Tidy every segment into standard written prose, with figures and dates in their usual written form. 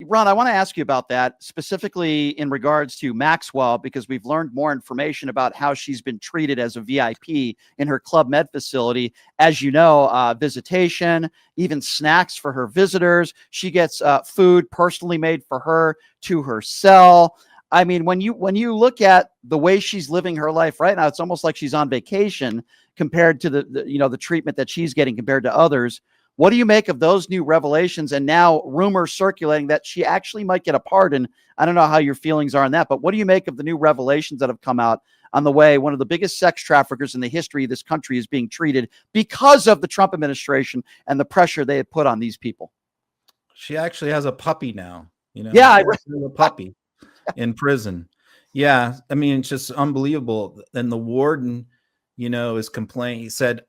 Ron, I want to ask you about that specifically in regards to Maxwell, because we've learned more information about how she's been treated as a VIP in her Club Med facility. As you know, visitation, even snacks for her visitors. She gets food personally made for her to her cell. I mean, when you look at the way she's living her life right now, it's almost like she's on vacation compared to the treatment that she's getting compared to others. What do you make of those new revelations and now rumors circulating that she actually might get a pardon? I don't know how your feelings are on that, but what do you make of the new revelations that have come out on the way one of the biggest sex traffickers in the history of this country is being treated because of the Trump administration and the pressure they have put on these people? She actually has a puppy now, Yeah, a puppy in prison. Yeah. I mean, it's just unbelievable. And the warden, is complaining. He said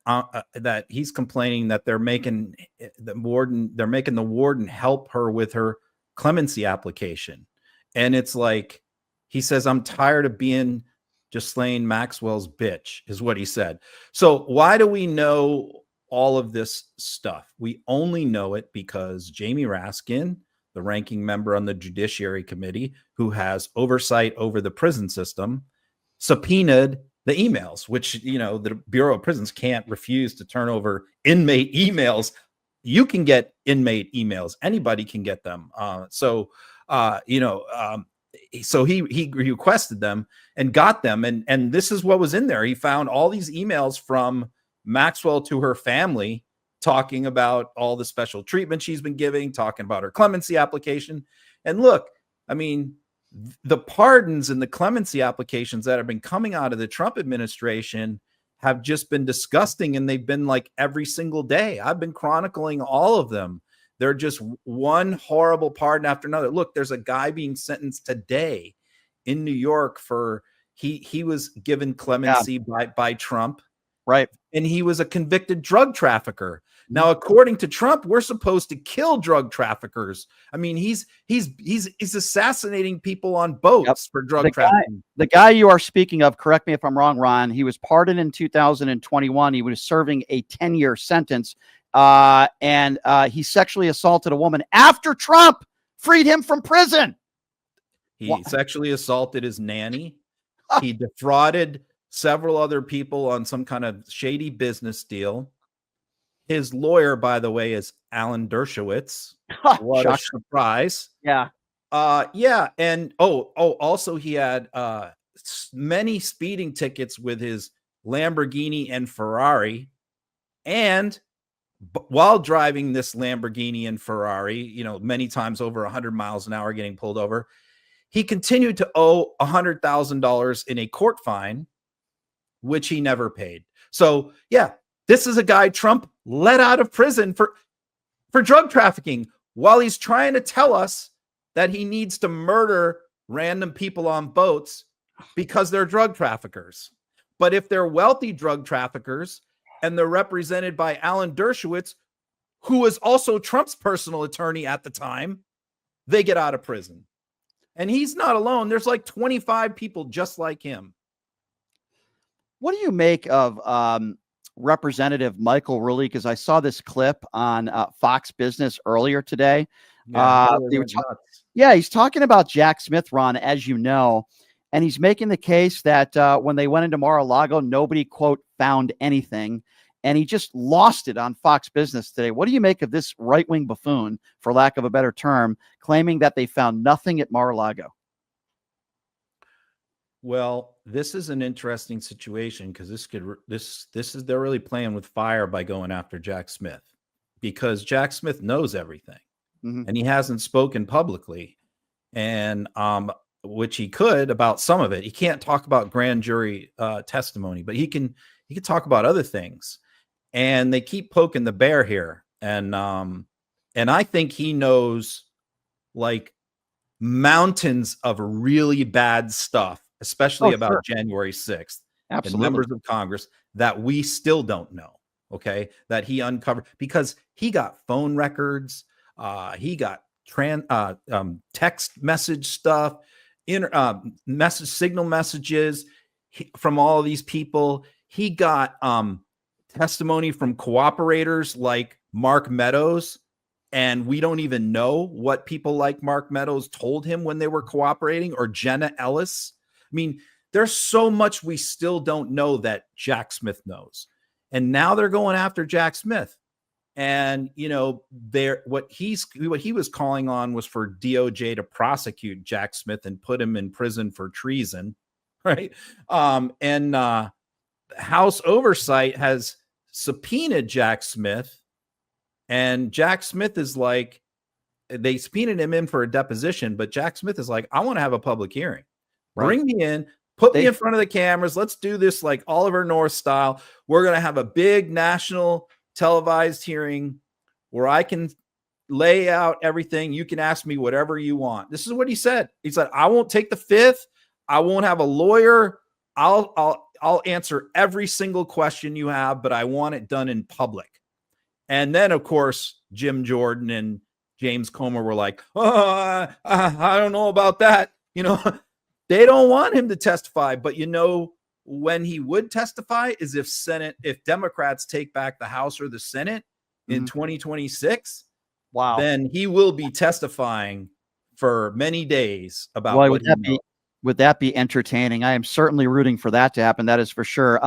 that he's complaining that they're making the warden help her with her clemency application. And it's like, he says, I'm tired of being Ghislaine Maxwell's bitch, is what he said. So why do we know all of this stuff? We only know it because Jamie Raskin, the ranking member on the Judiciary Committee, who has oversight over the prison system, subpoenaed the emails, which, the Bureau of Prisons can't refuse to turn over inmate emails. You can get inmate emails. Anybody can get them. So he requested them and got them. And this is what was in there. He found all these emails from Maxwell to her family talking about all the special treatment she's been giving, talking about her clemency application. And look, I mean, the pardons and the clemency applications that have been coming out of the Trump administration have just been disgusting. And they've been like every single day. I've been chronicling all of them. They're just one horrible pardon after another. Look, there's a guy being sentenced today in New York for he was given clemency by Trump. Right. And he was a convicted drug trafficker. Now, according to Trump, we're supposed to kill drug traffickers. I mean, he's assassinating people on boats for drug trafficking. The guy you are speaking of, correct me if I'm wrong, Ron, he was pardoned in 2021. He was serving a 10-year sentence. And he sexually assaulted a woman after Trump freed him from prison. He sexually assaulted his nanny. He defrauded several other people on some kind of shady business deal. His lawyer, by the way, is Alan Dershowitz. What a surprise. Yeah. And also he had many speeding tickets with his Lamborghini and Ferrari. And while driving this Lamborghini and Ferrari, many times over 100 miles an hour getting pulled over, he continued to owe $100,000 in a court fine, which he never paid. So, yeah, this is a guy Trump let out of prison for drug trafficking while he's trying to tell us that he needs to murder random people on boats because they're drug traffickers. But if they're wealthy drug traffickers and they're represented by Alan Dershowitz, who was also Trump's personal attorney at the time, they get out of prison. And he's not alone. There's like 25 people just like him. What do you make of Representative Michael Rulli? Because I saw this clip on Fox Business earlier today. He's talking about Jack Smith, Ron, as you know, and he's making the case that when they went into Mar-a-Lago, nobody, quote, found anything. And he just lost it on Fox Business today. What do you make of this right-wing buffoon, for lack of a better term, claiming that they found nothing at Mar-a-Lago? Well, this is an interesting situation because they're really playing with fire by going after Jack Smith, because Jack Smith knows everything and he hasn't spoken publicly, and which he could about some of it. He can't talk about grand jury testimony, but he can talk about other things. And they keep poking the bear here, and I think he knows like mountains of really bad stuff, especially about January 6th. Absolutely. And members of Congress that we still don't know, okay, that he uncovered, because he got phone records, he got text message stuff, signal messages from all of these people. He got testimony from cooperators like Mark Meadows, and we don't even know what people like Mark Meadows told him when they were cooperating, or Jenna Ellis. I mean, there's so much we still don't know that Jack Smith knows. And now they're going after Jack Smith. And, you know, what he was calling on was for DOJ to prosecute Jack Smith and put him in prison for treason. Right. House Oversight has subpoenaed Jack Smith, and Jack Smith is like, they subpoenaed him in for a deposition, but Jack Smith is like, I want to have a public hearing. Right. Bring me in, put me in front of the cameras. Let's do this like Oliver North style. We're going to have a big national televised hearing where I can lay out everything. You can ask me whatever you want. This is what he said. He said, I won't take the fifth. I won't have a lawyer. I'll answer every single question you have, but I want it done in public. And then, of course, Jim Jordan and James Comer were like, I don't know about that. You know, they don't want him to testify. But, you know, when he would testify is if Democrats take back the House or the Senate in 2026. Wow. Then he will be testifying for many days about what he knows. Would that be entertaining? I am certainly rooting for that to happen. That is for sure.